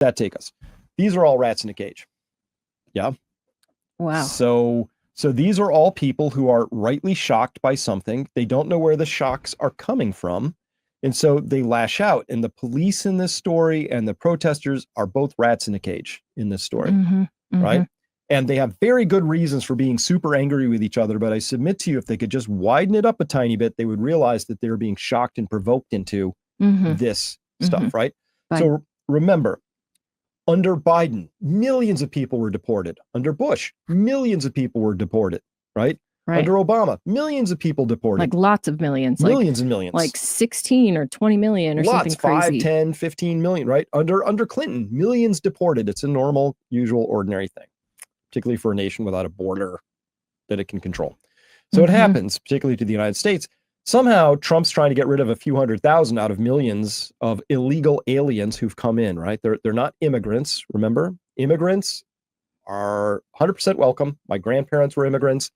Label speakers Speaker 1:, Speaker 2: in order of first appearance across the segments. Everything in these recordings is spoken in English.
Speaker 1: that take us? These are all rats in a cage. Yeah.
Speaker 2: Wow.
Speaker 1: So these are all people who are rightly shocked by something. They don't know where the shocks are coming from. And so they lash out. And the police in this story and the protesters are both rats in a cage in this story. Right? And they have very good reasons for being super angry with each other. But I submit to you, if they could just widen it up a tiny bit, they would realize that they're being shocked and provoked into this stuff, right? So remember, under Biden, millions of people were deported. Under Bush, millions of people were deported, right? Under Obama, millions of people deported.
Speaker 2: Like lots of millions.
Speaker 1: Millions and millions.
Speaker 2: Like 16 or 20 million or something crazy.
Speaker 1: 5, 10, 15 million, right? Under Clinton, millions deported. It's a normal, usual, ordinary thing, particularly for a nation without a border that it can control. So it happens, particularly to the United States. Somehow Trump's trying to get rid of a few 100,000 out of millions of illegal aliens who've come in, right? They're not immigrants. Remember, immigrants are 100% welcome. My grandparents were immigrants.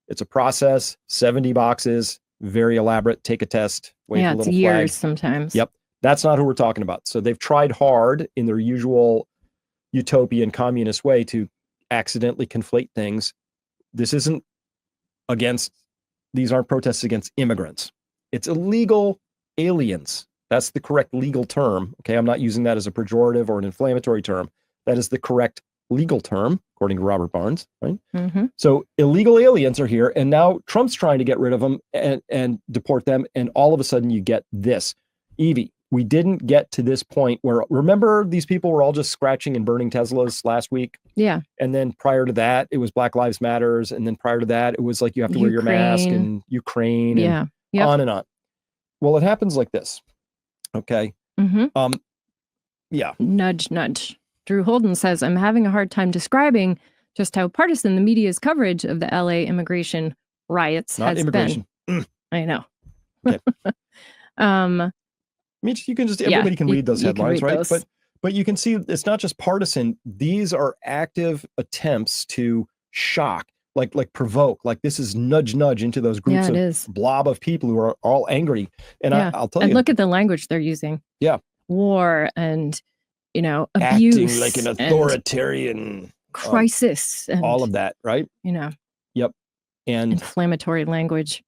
Speaker 1: It's a process, 70 boxes, very elaborate. Take a test. Wait for a little
Speaker 2: it's years
Speaker 1: flag.
Speaker 2: sometimes.
Speaker 1: Yep. That's not who we're talking about. So they've tried hard in their usual utopian communist way to accidentally conflate things. This isn't these aren't protests against immigrants. It's illegal aliens. That's the correct legal term. Okay. I'm not using that as a pejorative or an inflammatory term. That is the correct legal term, according to Robert Barnes, right? So illegal aliens are here, and now Trump's trying to get rid of them and deport them, and all of a sudden you get this. Evie, we didn't get to this point where, remember, these people were all just scratching and burning Teslas last week?
Speaker 2: Yeah.
Speaker 1: And then prior to that, it was Black Lives Matters, and then prior to that, it was like you have to wear your mask, and Ukraine, and on and on. Well, it happens like this, okay?
Speaker 2: Nudge, nudge. Drew Holden says, I'm having a hard time describing just how partisan the media's coverage of the LA immigration riots has been. I know.
Speaker 1: Okay. I mean, you can just, everybody can read those headlines, right? Those. But you can see it's not just partisan. These are active attempts to shock, like provoke, like this is nudge into those groups of blob of people who are all angry. And I'll tell you.
Speaker 2: And look at the language they're using.
Speaker 1: Yeah.
Speaker 2: War and, abuse.
Speaker 1: Acting like an authoritarian
Speaker 2: crisis. And
Speaker 1: all of that, right? Yep. And
Speaker 2: inflammatory language.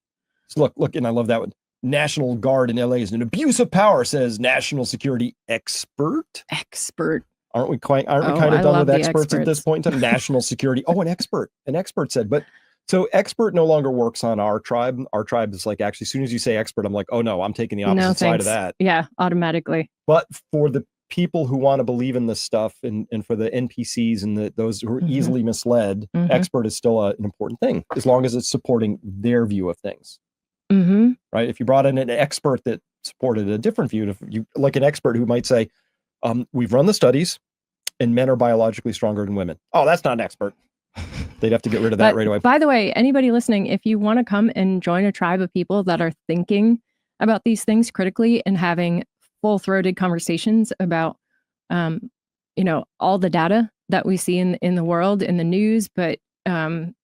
Speaker 1: So look, and I love that one. National Guard in LA is an abuse of power, says national security expert. Aren't we kind of done with experts at this point in time? National security. Oh, an expert said, but so expert no longer works on our tribe. Our tribe is like, actually, as soon as you say expert, I'm like, oh no, I'm taking the opposite side of that.
Speaker 2: Yeah, automatically.
Speaker 1: But for the people who want to believe in this stuff and for the NPCs and those who are easily misled, expert is still an important thing, as long as it's supporting their view of things. Right? If you brought in an expert that supported a different view, if you like an expert who might say, we've run the studies and men are biologically stronger than women. Oh, that's not an expert. They'd have to get rid of that right away.
Speaker 2: By the way, anybody listening, if you want to come and join a tribe of people that are thinking about these things critically and having full-throated conversations about, all the data that we see in the world, in the news, but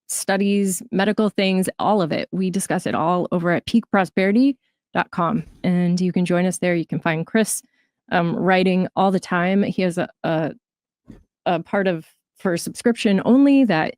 Speaker 2: studies, medical things, all of it. We discuss it all over at peakprosperity.com. And you can join us there. You can find Chris writing all the time. He has a part of for subscription only that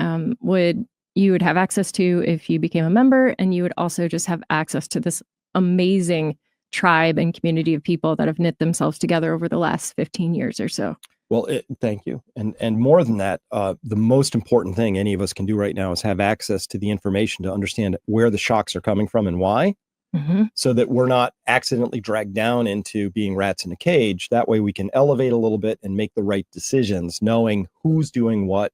Speaker 2: you would have access to if you became a member, and you would also just have access to this amazing tribe and community of people that have knit themselves together over the last 15 years or so.
Speaker 1: Well, thank you. And more than that, the most important thing any of us can do right now is have access to the information to understand where the shocks are coming from and why, so that we're not accidentally dragged down into being rats in a cage. That way we can elevate a little bit and make the right decisions, knowing who's doing what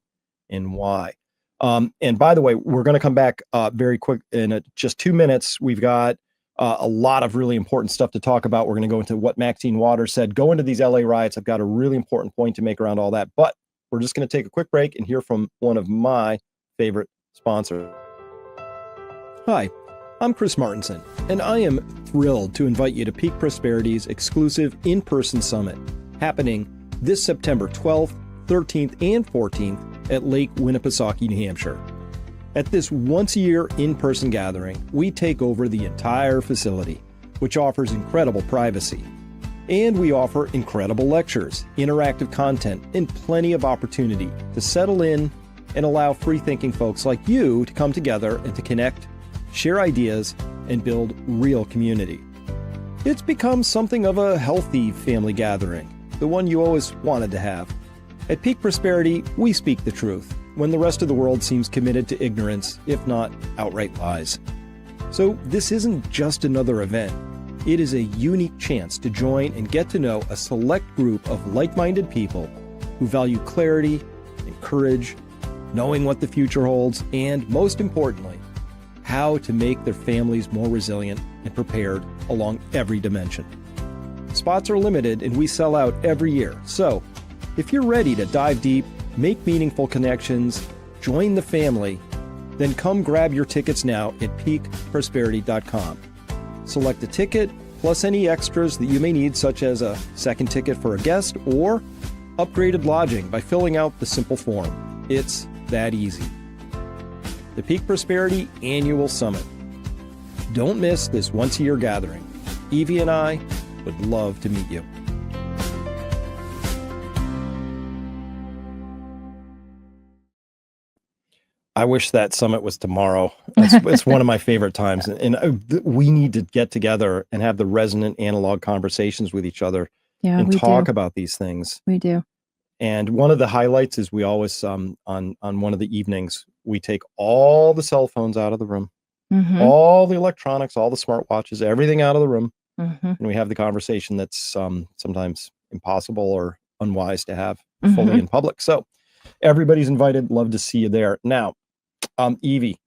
Speaker 1: and why. And by the way, we're going to come back very quick in just 2 minutes. We've got a lot of really important stuff to talk about. We're going to go into what Maxine Waters said, go into these LA riots. I've got a really important point to make around all that, but we're just going to take a quick break and hear from one of my favorite sponsors. Hi, I'm Chris Martinson, and I am thrilled to invite you to Peak Prosperity's exclusive in-person summit happening this September 12th, 13th, and 14th at Lake Winnipesaukee, New Hampshire. At this once-a-year in-person gathering, we take over the entire facility, which offers incredible privacy. And we offer incredible lectures, interactive content, and plenty of opportunity to settle in and allow free-thinking folks like you to come together and to connect, share ideas, and build real community. It's become something of a healthy family gathering, the one you always wanted to have. At Peak Prosperity, we speak the truth when the rest of the world seems committed to ignorance, if not outright lies. So this isn't just another event. It is a unique chance to join and get to know a select group of like-minded people who value clarity and courage, knowing what the future holds, and most importantly, how to make their families more resilient and prepared along every dimension. Spots are limited and we sell out every year. So if you're ready to dive deep, make meaningful connections, join the family, then come grab your tickets now at peakprosperity.com. Select a ticket, plus any extras that you may need, such as a second ticket for a guest or upgraded lodging by filling out the simple form. It's that easy. The Peak Prosperity Annual Summit. Don't miss this once-a-year gathering. Evie and I would love to meet you. I wish that summit was tomorrow. It's one of my favorite times. And we need to get together and have the resonant analog conversations with each other and talk about these things.
Speaker 2: We do.
Speaker 1: And one of the highlights is we always, on one of the evenings, we take all the cell phones out of the room, all the electronics, all the smartwatches, everything out of the room. And we have the conversation that's sometimes impossible or unwise to have fully in public. So everybody's invited. Love to see you there. Now, Evie,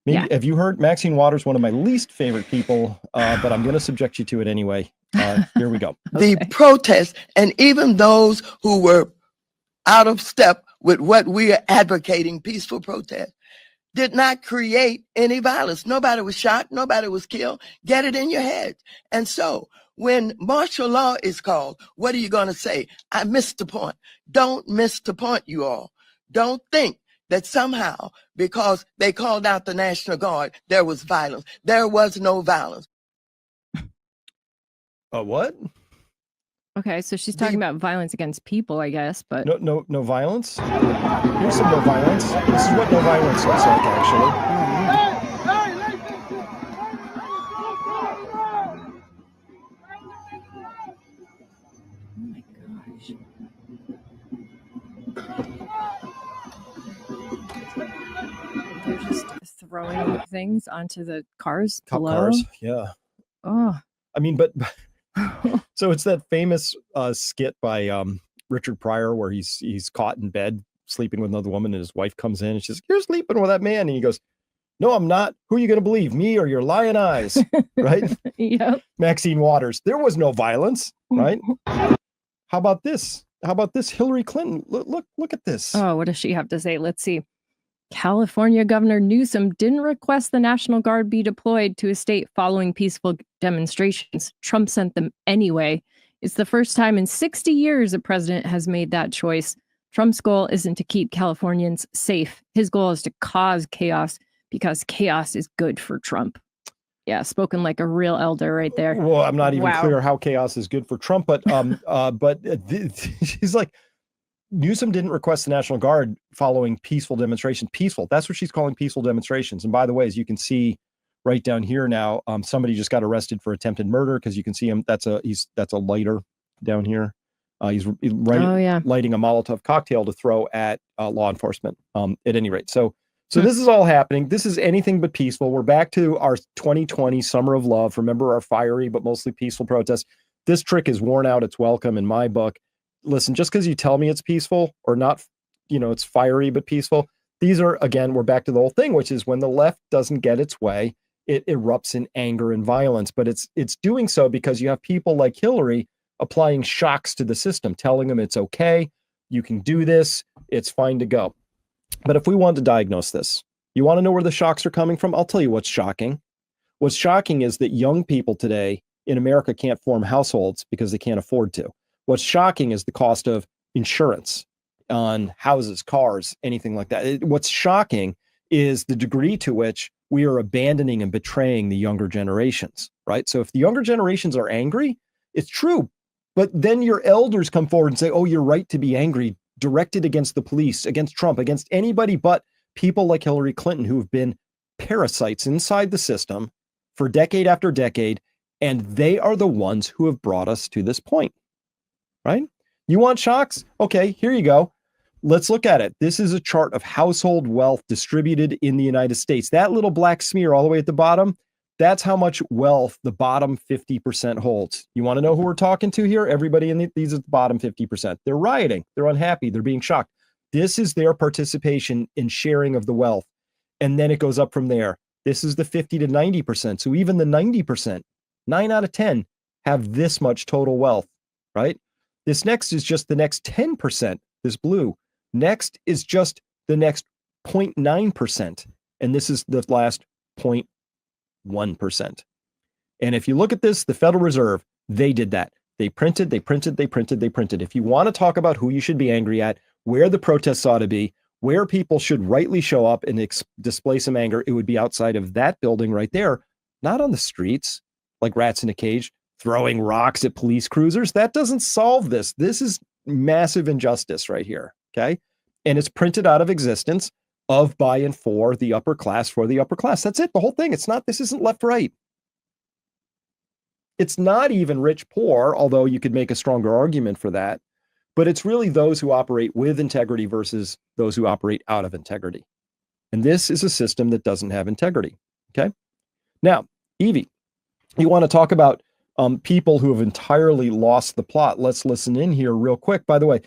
Speaker 1: have you heard Maxine Waters, one of my least favorite people, but I'm going to subject you to it anyway. Here we go.
Speaker 3: The protests, and even those who were out of step with what we are advocating, peaceful protest, did not create any violence. Nobody was shot. Nobody was killed. Get it in your head. And so when martial law is called, what are you going to say? I missed the point. Don't miss the point, you all. Don't think that somehow, because they called out the National Guard, there was violence. There was no violence.
Speaker 1: What?
Speaker 2: Okay, so she's talking about violence against people, I guess, but
Speaker 1: no violence. Here's some no violence. This is what no violence looks like, actually.
Speaker 2: Oh my gosh. They're just throwing things onto the cars
Speaker 1: Cop
Speaker 2: below.
Speaker 1: cars, yeah.
Speaker 2: Oh.
Speaker 1: I mean, but so it's that famous skit by Richard Pryor where he's caught in bed sleeping with another woman, and his wife comes in and she's like, "You're sleeping with that man," and he goes, "No, I'm not. Who are you going to believe, me or your lying eyes?" Right?
Speaker 2: Yep.
Speaker 1: Maxine Waters. There was no violence, right? How about this? How about this? Hillary Clinton. Look at this.
Speaker 2: Oh, what does she have to say? Let's see. California Governor Newsom didn't request the National Guard be deployed to his state following peaceful demonstrations. Trump sent them anyway. It's the first time in 60 years a president has made that choice. Trump's goal isn't to keep Californians safe. His goal is to cause chaos because chaos is good for Trump. Yeah, spoken like a real elder right there.
Speaker 1: Well, I'm not even clear how chaos is good for Trump, but she's like, Newsom didn't request the National Guard following peaceful demonstration. Peaceful. That's what she's calling peaceful demonstrations. And by the way, as you can see right down here now, somebody just got arrested for attempted murder because you can see him. That's a lighter down here. He's lighting a Molotov cocktail to throw at law enforcement. At any rate, so this is all happening. This is anything but peaceful. We're back to our 2020 summer of love. Remember our fiery but mostly peaceful protests. This trick is worn out. It's welcome in my book. Listen, just because you tell me it's peaceful or not, it's fiery but peaceful. These are, again, we're back to the whole thing, which is when the left doesn't get its way, it erupts in anger and violence. But it's doing so because you have people like Hillary applying shocks to the system, telling them it's okay, you can do this, it's fine to go. But if we want to diagnose this, you want to know where the shocks are coming from? I'll tell you what's shocking. What's shocking is that young people today in America can't form households because they can't afford to. What's shocking is the cost of insurance on houses, cars, anything like that. What's shocking is the degree to which we are abandoning and betraying the younger generations, right? So if the younger generations are angry, it's true. But then your elders come forward and say, oh, you're right to be angry, directed against the police, against Trump, against anybody but people like Hillary Clinton, who have been parasites inside the system for decade after decade. And they are the ones who have brought us to this point, right? You want shocks? Okay, here you go. Let's look at it. This is a chart of household wealth distributed in the United States. That little black smear all the way at the bottom, that's how much wealth the bottom 50% holds. You want to know who we're talking to here? Everybody in these at the bottom 50%. They're rioting. They're unhappy. They're being shocked. This is their participation in sharing of the wealth. And then it goes up from there. This is the 50 to 90%. So even the 90%, 9 out of 10 have this much total wealth, right? This next is just the next 10%, this blue. Next is just the next 0.9%. And this is the last 0.1%. And if you look at this, the Federal Reserve, they did that. They printed, they printed, they printed, they printed. If you want to talk about who you should be angry at, where the protests ought to be, where people should rightly show up and display some anger, it would be outside of that building right there, not on the streets like rats in a cage, throwing rocks at police cruisers. That doesn't solve this. This is massive injustice right here, okay? And it's printed out of existence of, by, and for the upper class, for the upper class. That's it, the whole thing. It's not, this isn't left right. It's not even rich poor, although you could make a stronger argument for that. But it's really those who operate with integrity versus those who operate out of integrity. And this is a system that doesn't have integrity, okay? Now, Evie, you want to talk about people who have entirely lost the plot. Let's listen in here real quick. By the way,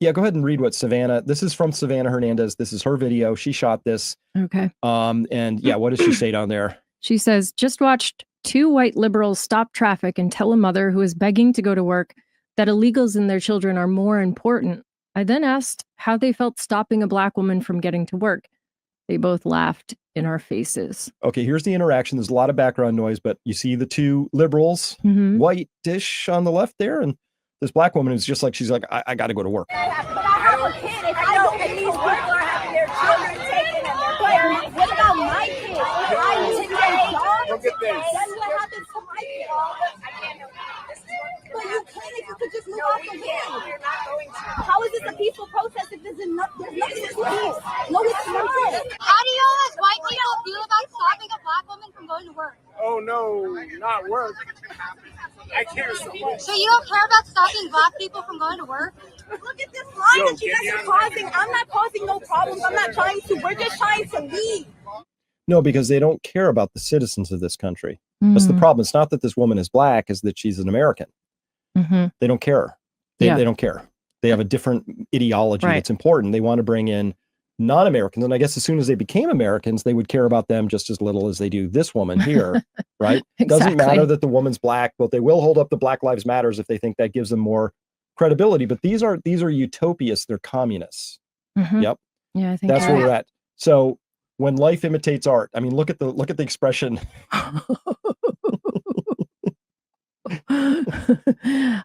Speaker 1: yeah, go ahead and read what Savannah, this is from Savannah Hernandez. This is her video. She shot this.
Speaker 2: Okay.
Speaker 1: And yeah, what does she say down there?
Speaker 2: She says, just watched 2 white liberals stop traffic and tell a mother who is begging to go to work that illegals and their children are more important. I then asked how they felt stopping a Black woman from getting to work. They both laughed in our faces.
Speaker 1: Okay, here's the interaction. There's a lot of background noise, but you see the 2 liberals, white-ish on the left there, and this Black woman is just like, she's like, I got to go to work.
Speaker 4: But I have a kid. If I don't, and these people are having their children taken and their parents. What about my kids? I need my dog.
Speaker 5: Look at this.
Speaker 4: That's what happens to my kids. But you can if you could just move off the way. How is this a peaceful protest if there's nothing to peace? No, it's not.
Speaker 6: How do you as white people feel about stopping a Black woman from going to work?
Speaker 5: Oh no, not work. I care so much.
Speaker 6: So you don't care about stopping Black people from going to work?
Speaker 4: Look at this line that you guys are causing. I'm not causing no problems. I'm not trying to. We're just trying to leave.
Speaker 1: No, because they don't care about the citizens of this country. That's the problem. It's not that this woman is Black, it's that she's an American. They don't care. They don't care. They have a different ideology that's important. They want to bring in non-Americans. And I guess as soon as they became Americans, they would care about them just as little as they do this woman here, right? It doesn't matter that the woman's Black, but they will hold up the Black Lives Matters if they think that gives them more credibility. But these are utopias. They're communists. Yep.
Speaker 2: Yeah, I think
Speaker 1: that's where we're at. So when life imitates art, I mean, look at the expression.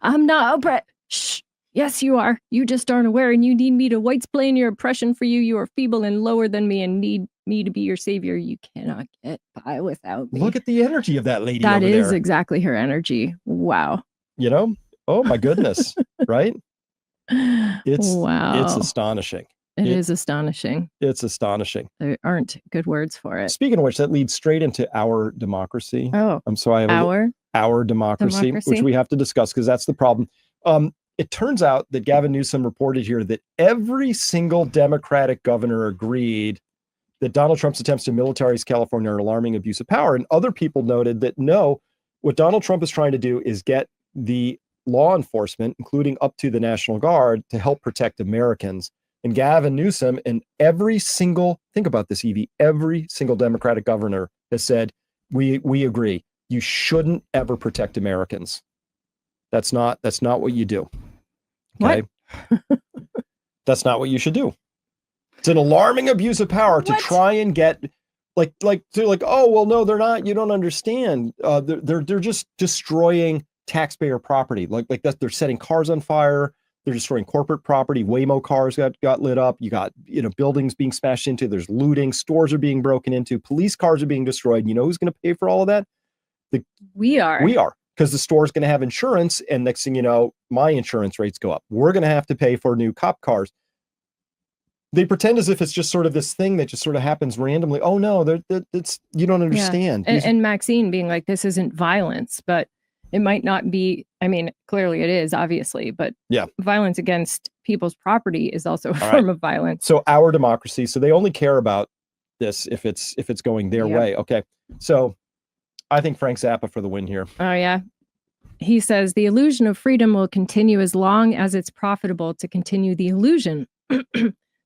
Speaker 2: I'm not oppressed. Shh. Yes, you are. You just aren't aware, and you need me to white-splain your oppression for you. You are feeble and lower than me and need me to be your savior. You cannot get by without me.
Speaker 1: Look at the energy of that lady
Speaker 2: That
Speaker 1: over
Speaker 2: is
Speaker 1: there.
Speaker 2: exactly her energy. Wow.
Speaker 1: You know? Oh, my goodness. Right? It's
Speaker 2: wow.
Speaker 1: astonishing.
Speaker 2: It is astonishing.
Speaker 1: It's astonishing.
Speaker 2: There aren't good words for it.
Speaker 1: Speaking of which, that leads straight into our democracy.
Speaker 2: Oh,
Speaker 1: so I have our democracy, which we have to discuss because that's the problem. It turns out that Gavin Newsom reported here that every single Democratic governor agreed that Donald Trump's attempts to militarize California are alarming abuse of power. And other people noted that no, what Donald Trump is trying to do is get the law enforcement, including up to the National Guard, to help protect Americans. And Gavin Newsom and every single, think about this, Evie, every single Democratic governor has said, we agree. You shouldn't ever protect Americans. That's not what you do. Okay. That's not what you should do. It's an alarming abuse of power to try and get like, oh, well, no, they're not. You don't understand. They're just destroying taxpayer property. Like that. They're setting cars on fire. They're destroying corporate property. Waymo cars got lit up. You got, buildings being smashed into. There's looting. Stores are being broken into. Police cars are being destroyed. You know who's going to pay for all of that? We are. because the store's going to have insurance, and next thing you know, my insurance rates go up. We're going to have to pay for new cop cars. They pretend as if it's just sort of this thing that just sort of happens randomly. Oh no, it's, you don't understand.
Speaker 2: Yeah. And Maxine being like, this isn't violence, but it might not be. I mean, clearly it is, obviously, but
Speaker 1: yeah,
Speaker 2: violence against people's property is also a form of violence.
Speaker 1: So our democracy. So they only care about this if it's going their way. Okay. So I think Frank Zappa for the win here.
Speaker 2: Oh yeah. He says the illusion of freedom will continue as long as it's profitable to continue the illusion.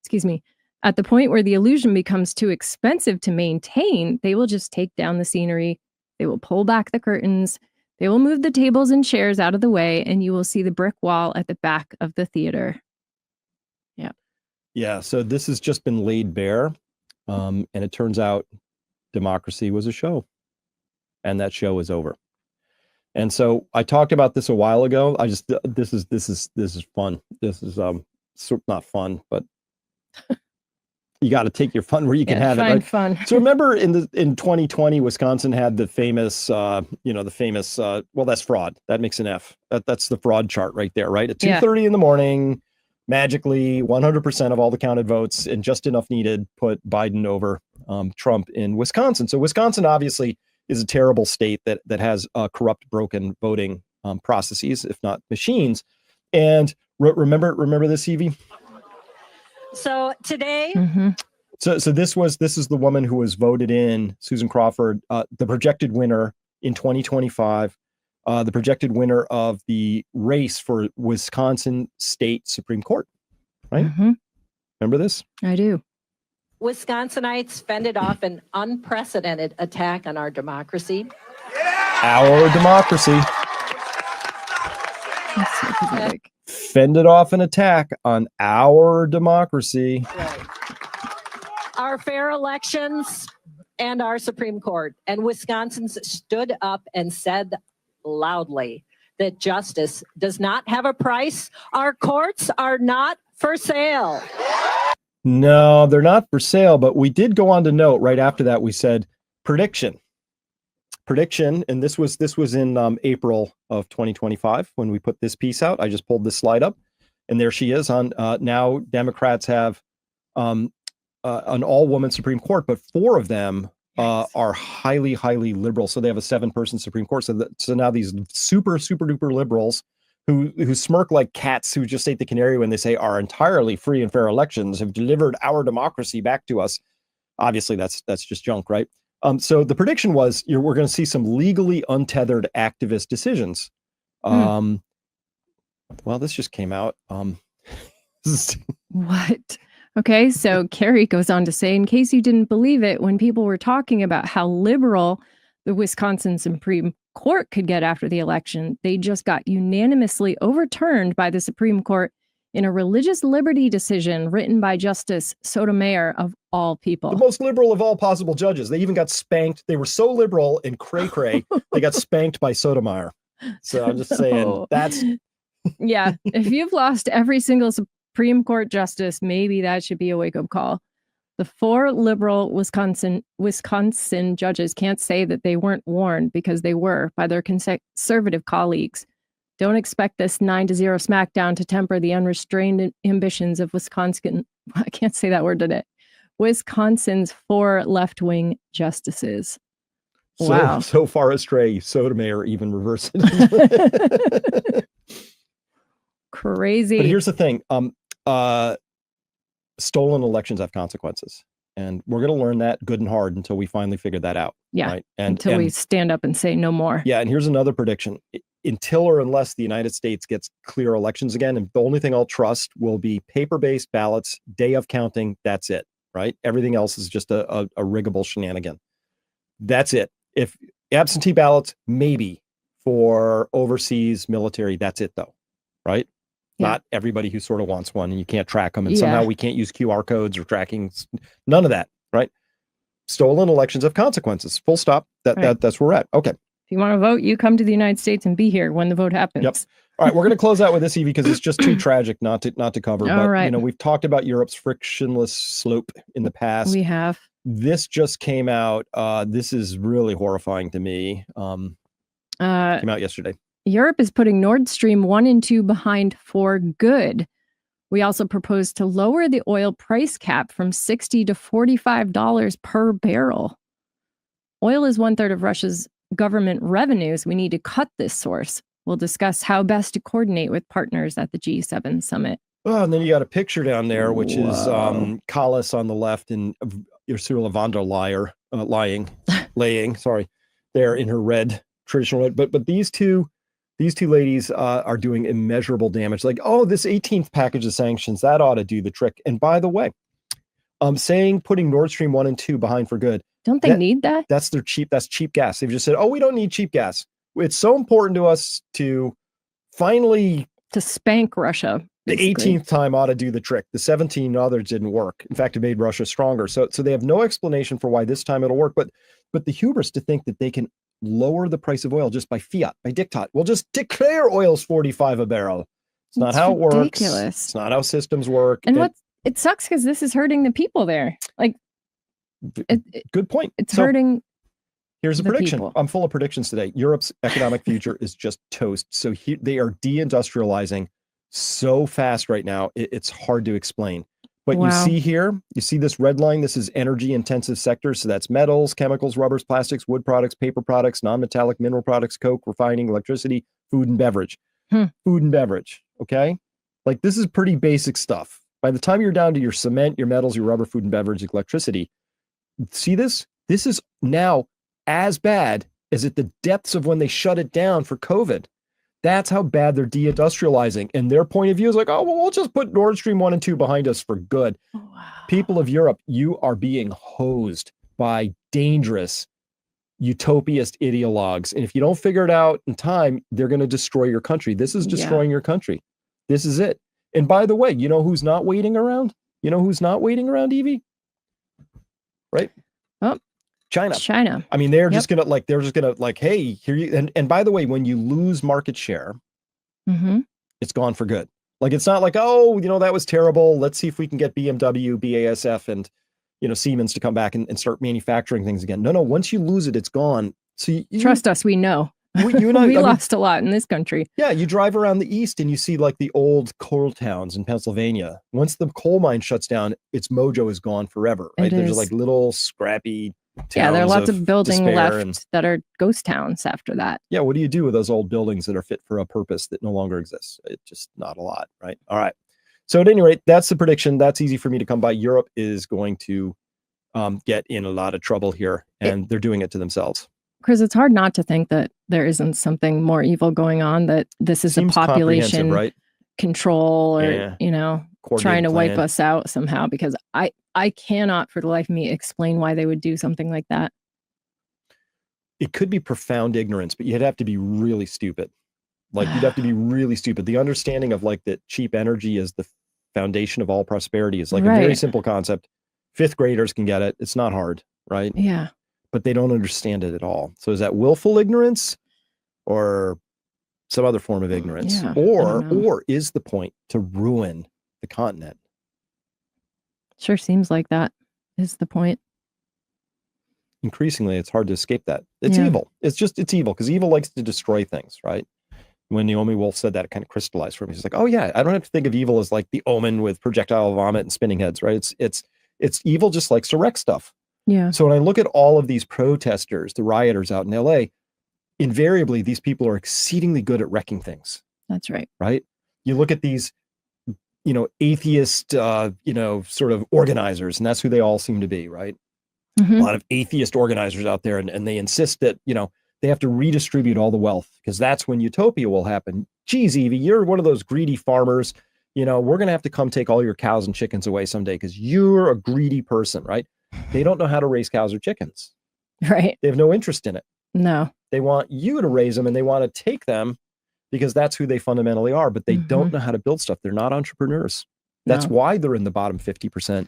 Speaker 2: Excuse me. At the point where the illusion becomes too expensive to maintain, they will just take down the scenery. They will pull back the curtains. They will move the tables and chairs out of the way, and you will see the brick wall at the back of the theater. Yeah.
Speaker 1: Yeah. So this has just been laid bare. And it turns out democracy was a show, and that show is over. And so I talked about this a while ago. This is fun. This is not fun, but you got to take your fun where you can have it. Right?
Speaker 2: Fun.
Speaker 1: So remember in 2020, Wisconsin had the famous, well, that's fraud. That makes an F. That's the fraud chart right there, right? At 2:30 in the morning, magically 100% of all the counted votes and just enough needed put Biden over Trump in Wisconsin. So Wisconsin obviously is a terrible state that has corrupt, broken voting processes, if not machines. And remember this, Evie?
Speaker 7: So today,
Speaker 1: so this is the woman who was voted in, Susan Crawford, the projected winner in 2025, the projected winner of the race for Wisconsin State Supreme Court. Right? Remember this?
Speaker 2: I do.
Speaker 7: Wisconsinites fended off an unprecedented attack on our democracy.
Speaker 1: Our democracy.
Speaker 2: That's so pathetic.
Speaker 1: Fended off an attack on our democracy.
Speaker 7: Right. Our fair elections and our Supreme Court. And Wisconsins stood up and said loudly that justice does not have a price. Our courts are not for sale.
Speaker 1: No, they're not for sale, but we did go on to note right after that, we said prediction, and this was in April of 2025 when we put this piece out. I just pulled this slide up, and there she is on now Democrats have an all-woman Supreme Court, but 4 of them are highly liberal. So they have a 7-person Supreme Court. So now these super duper liberals who smirk like cats who just ate the canary when they say our entirely free and fair elections have delivered our democracy back to us. Obviously, that's just junk, right? So the prediction was we're going to see some legally untethered activist decisions. Well, this just came out.
Speaker 2: What? Okay, so Carrie goes on to say, in case you didn't believe it, when people were talking about how liberal the Wisconsin Supreme Court could get after the election, they just got unanimously overturned by the Supreme Court in a religious liberty decision written by Justice Sotomayor of all people.
Speaker 1: The most liberal of all possible judges. They even got spanked. They were so liberal and cray-cray, they got spanked by Sotomayor. So I'm just saying that's...
Speaker 2: Yeah, if you've lost every single Supreme Court justice, maybe that should be a wake-up call. The 4 liberal Wisconsin judges can't say that they weren't warned, because they were by their conservative colleagues. Don't expect this 9-0 smackdown to temper the unrestrained ambitions of Wisconsin. I can't say that word today. Wisconsin's 4 left-wing justices. Wow.
Speaker 1: So far astray, Sotomayor even reversed it.
Speaker 2: Crazy.
Speaker 1: But here's the thing. Stolen elections have consequences. And we're going to learn that good and hard until we finally figure that out.
Speaker 2: Yeah.
Speaker 1: Right?
Speaker 2: Until we stand up and say no more.
Speaker 1: Yeah. And here's another prediction. Until or unless the United States gets clear elections again, and the only thing I'll trust will be paper-based ballots, day of counting. That's it. Right? Everything else is just a riggable shenanigan. That's it. If absentee ballots, maybe for overseas military, that's it though. Right? Yeah. Not everybody who sort of wants one, and you can't track them, and somehow we can't use QR codes or tracking. None of that, right? Stolen elections have consequences. Full stop. That's where we're at. Okay.
Speaker 2: If you want to vote, you come to the United States and be here when the vote happens.
Speaker 1: Yep. All right, we're going to close out with this, Evie, because it's just too tragic not to cover. But we've talked about Europe's frictionless slope in the past.
Speaker 2: We have.
Speaker 1: This just came out. This is really horrifying to me. Came out yesterday.
Speaker 2: Europe is putting Nord Stream 1 and 2 behind for good. We also propose to lower the oil price cap from $60 to $45 per barrel. Oil is 1/3 of Russia's government revenues. We need to cut this source. We'll discuss how best to coordinate with partners at the G7 summit.
Speaker 1: Oh, and then you got a picture down there, which
Speaker 2: Whoa.
Speaker 1: is Collis on the left and Ursula von der laying, sorry, there in her red, traditional red. But these two ladies are doing immeasurable damage. Like, oh, this 18th package of sanctions, that ought to do the trick. And by the way, putting Nord Stream 1 and 2 behind for good.
Speaker 2: Don't they need that?
Speaker 1: That's cheap gas. They've just said, oh, we don't need cheap gas. It's so important to us to finally
Speaker 2: to spank Russia.
Speaker 1: Basically. The 18th time ought to do the trick. The 17 others didn't work. In fact, it made Russia stronger. So they have no explanation for why this time it'll work. But the hubris to think that they can lower the price of oil just by fiat, by diktat. We'll just declare oil's 45 a barrel. It's not how it works.
Speaker 2: Ridiculous.
Speaker 1: It's not how systems work.
Speaker 2: And it sucks because this is hurting the people there. Like,
Speaker 1: good point.
Speaker 2: It's hurting.
Speaker 1: Here's a prediction.
Speaker 2: People.
Speaker 1: I'm full of predictions today. Europe's economic future is just toast. So they are deindustrializing so fast right now. It's hard to explain. But wow. You see this red line. This is energy intensive sectors. So that's metals, chemicals, rubbers, plastics, wood products, paper products, non-metallic mineral products, coke, refining, electricity, food and beverage. Food and beverage. Okay. Like this is pretty basic stuff. By the time you're down to your cement, your metals, your rubber, food and beverage, electricity, see this? This is now as bad as at the depths of when they shut it down for COVID. That's how bad they're deindustrializing. And their point of view is like, oh, well, we'll just put Nord Stream 1 and 2 behind us for good. Oh, wow. People of Europe, you are being hosed by dangerous utopist ideologues. And if you don't figure it out in time, they're going to destroy your country. This is destroying your country. This is it. And by the way, you know who's not waiting around? Evie? Right?
Speaker 2: Oh, China.
Speaker 1: I mean, they're just gonna hey, here you and by the way, when you lose market share, it's gone for good. Like it's not like, oh, that was terrible. Let's see if we can get BMW, BASF, and Siemens to come back and start manufacturing things again. No, once you lose it, it's gone. So
Speaker 2: trust us, we know.
Speaker 1: You and I,
Speaker 2: we lost a lot in this country.
Speaker 1: Yeah, you drive around the east and you see like the old coal towns in Pennsylvania. Once the coal mine shuts down, its mojo is gone forever. Right? There's like little scrappy towns.
Speaker 2: Yeah, there are lots of buildings left that are ghost towns after that.
Speaker 1: Yeah, what do you do with those old buildings that are fit for a purpose that no longer exists? It's just not a lot, right? All right. So at any rate, that's the prediction. That's easy for me to come by. Europe is going to get in a lot of trouble here, and they're doing it to themselves.
Speaker 2: Chris, it's hard not to think that there isn't something more evil going on, that this is a population control or, trying to wipe us out somehow, because I cannot for the life of me explain why they would do something like that.
Speaker 1: It could be profound ignorance, but you'd have to be really stupid. Like you'd have to be really stupid. The understanding of like that cheap energy is the foundation of all prosperity is like a very simple concept. Fifth graders can get it. It's not hard, right?
Speaker 2: Yeah.
Speaker 1: But they don't understand it at all. So is that willful ignorance or some other form of ignorance?
Speaker 2: Yeah,
Speaker 1: or is the point to ruin the continent?
Speaker 2: Sure seems like that is the point.
Speaker 1: Increasingly, it's hard to escape that. It's evil. It's evil because evil likes to destroy things, right? When Naomi Wolf said that, it kind of crystallized for me. She's like, oh yeah, I don't have to think of evil as like the Omen with projectile vomit and spinning heads, right? It's evil just likes to wreck stuff.
Speaker 2: Yeah.
Speaker 1: So when I look at all of these protesters, the rioters out in LA, invariably these people are exceedingly good at wrecking things.
Speaker 2: That's right.
Speaker 1: Right? You look at these, atheist, sort of organizers, and that's who they all seem to be, right? A lot of atheist organizers out there, and they insist that, they have to redistribute all the wealth because that's when utopia will happen. Geez, Evie, you're one of those greedy farmers. We're going to have to come take all your cows and chickens away someday because you're a greedy person, right? They don't know how to raise cows or chickens.
Speaker 2: Right.
Speaker 1: They have no interest in it.
Speaker 2: No.
Speaker 1: They want you to raise them and they want to take them because that's who they fundamentally are, but they don't know how to build stuff. They're not entrepreneurs. That's why they're in the bottom 50%.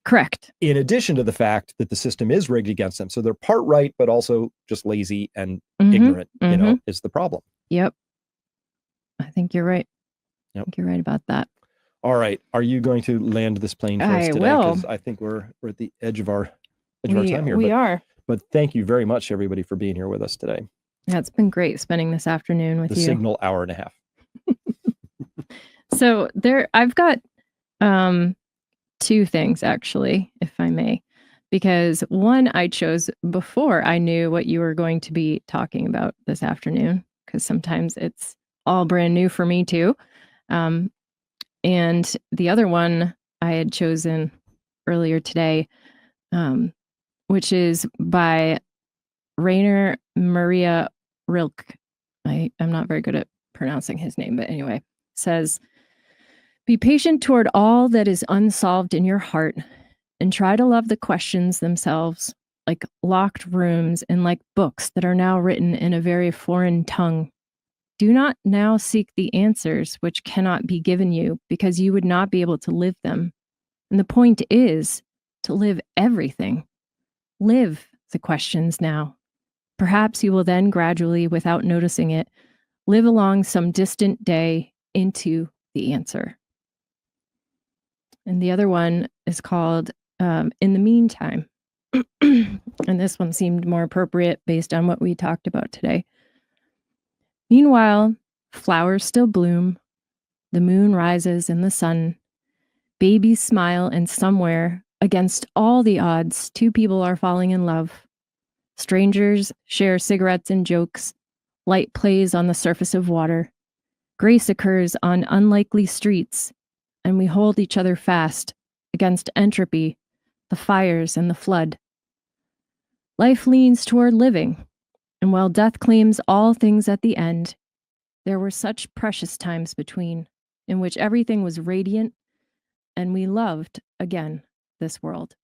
Speaker 2: Correct.
Speaker 1: In addition to the fact that the system is rigged against them. So they're part right, but also just lazy and ignorant, is the problem.
Speaker 2: Yep. I think you're right. Yep. I think you're right about that.
Speaker 1: All right. Are you going to land this plane for us today? Because I think we're at the edge of our time here.
Speaker 2: We are.
Speaker 1: But thank you very much, everybody, for being here with us today.
Speaker 2: Yeah, it's been great spending this afternoon with
Speaker 1: The
Speaker 2: you.
Speaker 1: signal hour and a half.
Speaker 2: So I've got two things actually, if I may, because one I chose before I knew what you were going to be talking about this afternoon, because sometimes it's all brand new for me too. And the other one I had chosen earlier today, which is by Rainer Maria Rilke. I'm not very good at pronouncing his name, but anyway, says, "Be patient toward all that is unsolved in your heart, and try to love the questions themselves, like locked rooms and like books that are now written in a very foreign tongue. Do not now seek the answers which cannot be given you, because you would not be able to live them. And the point is to live everything. Live the questions now. Perhaps you will then gradually, without noticing it, live along some distant day into the answer." And the other one is called In the Meantime. And this one seemed more appropriate based on what we talked about today. "Meanwhile, flowers still bloom, the moon rises in the sun, babies smile, and somewhere, against all the odds, two people are falling in love. Strangers share cigarettes and jokes. Light plays on the surface of water. Grace occurs on unlikely streets, and we hold each other fast against entropy, the fires, and the flood. Life leans toward living, and while death claims all things at the end, there were such precious times between, in which everything was radiant, and we loved again this world."